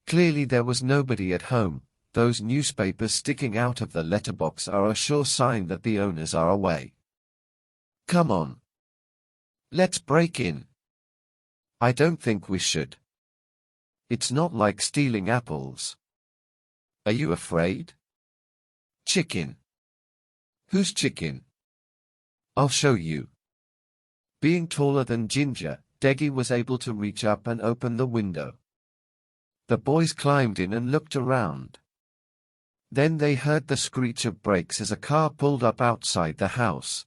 Clearly there was nobody at home. Those newspapers sticking out of the letterbox are a sure sign that the owners are away. Come on. Let's break in. I don't think we should. It's not like stealing apples. Are you afraid? Chicken. Who's chicken? I'll show you. Being taller than Ginger, Deggy was able to reach up and open the window. The boys climbed in and looked around. Then they heard the screech of brakes as a car pulled up outside the house.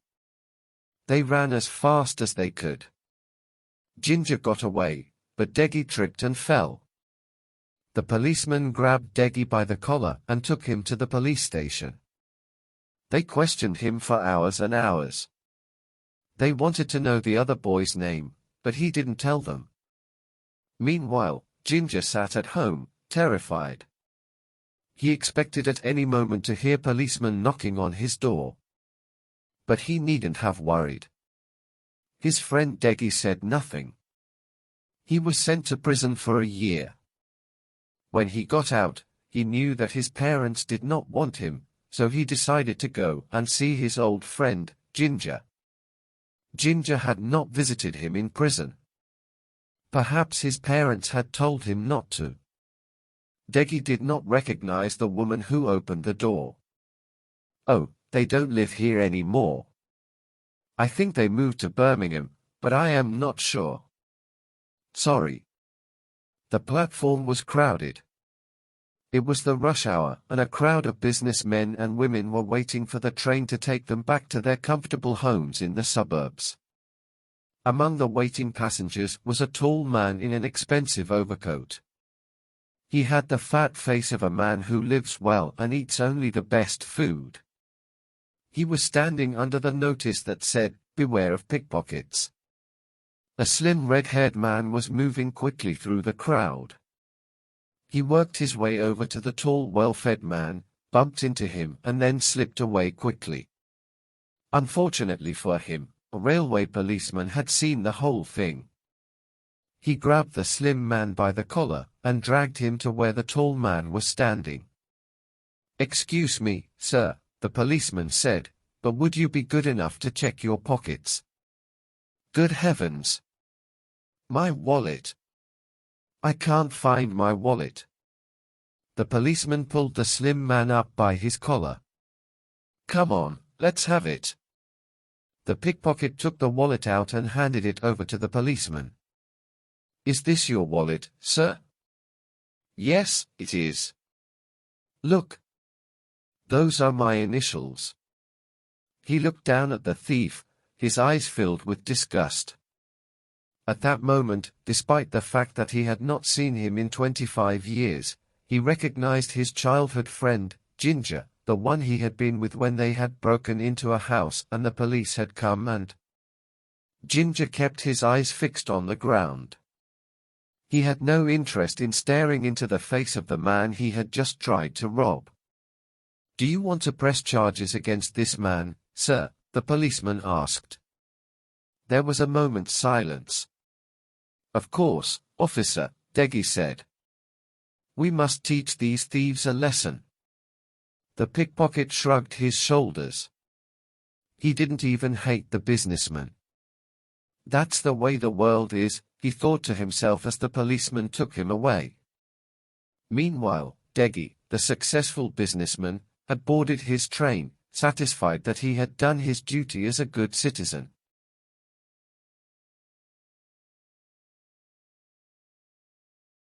They ran as fast as they could. Ginger got away, but Deggy tripped and fell. The policeman grabbed Deggy by the collar and took him to the police station. They questioned him for hours and hours. They wanted to know the other boy's name, but he didn't tell them. Meanwhile, Ginger sat at home, terrified. He expected at any moment to hear policemen knocking on his door. But he needn't have worried. His friend Deggy said nothing. He was sent to prison for a year. When he got out, he knew that his parents did not want him, so he decided to go and see his old friend, Ginger. Ginger had not visited him in prison. Perhaps his parents had told him not to. Deggy did not recognize the woman who opened the door. Oh, they don't live here anymore. I think they moved to Birmingham, but I am not sure. Sorry. The platform was crowded. It was the rush hour, and a crowd of businessmen and women were waiting for the train to take them back to their comfortable homes in the suburbs. Among the waiting passengers was a tall man in an expensive overcoat. He had the fat face of a man who lives well and eats only the best food. He was standing under the notice that said, "Beware of pickpockets." A slim red-haired man was moving quickly through the crowd. He worked his way over to the tall, well-fed man, bumped into him and then slipped away quickly. Unfortunately for him, a railway policeman had seen the whole thing. He grabbed the slim man by the collar and dragged him to where the tall man was standing. "Excuse me, sir," the policeman said, "but would you be good enough to check your pockets?" "Good heavens! My wallet! I can't find my wallet." The policeman pulled the slim man up by his collar. "Come on, let's have it." The pickpocket took the wallet out and handed it over to the policeman. "Is this your wallet, sir?" "Yes, it is." "Look. Those are my initials." He looked down at the thief, his eyes filled with disgust. At that moment, despite the fact that he had not seen him in 25 years, he recognized his childhood friend, Ginger, the one he had been with when they had broken into a house and the police had come and... Ginger kept his eyes fixed on the ground. He had no interest in staring into the face of the man he had just tried to rob. "Do you want to press charges against this man, sir?" the policeman asked. There was a moment's silence. "Of course, officer," Deggy said. "We must teach these thieves a lesson." The pickpocket shrugged his shoulders. He didn't even hate the businessman. "That's the way the world is," he thought to himself as the policeman took him away. Meanwhile, Deggy, the successful businessman, had boarded his train, satisfied that he had done his duty as a good citizen.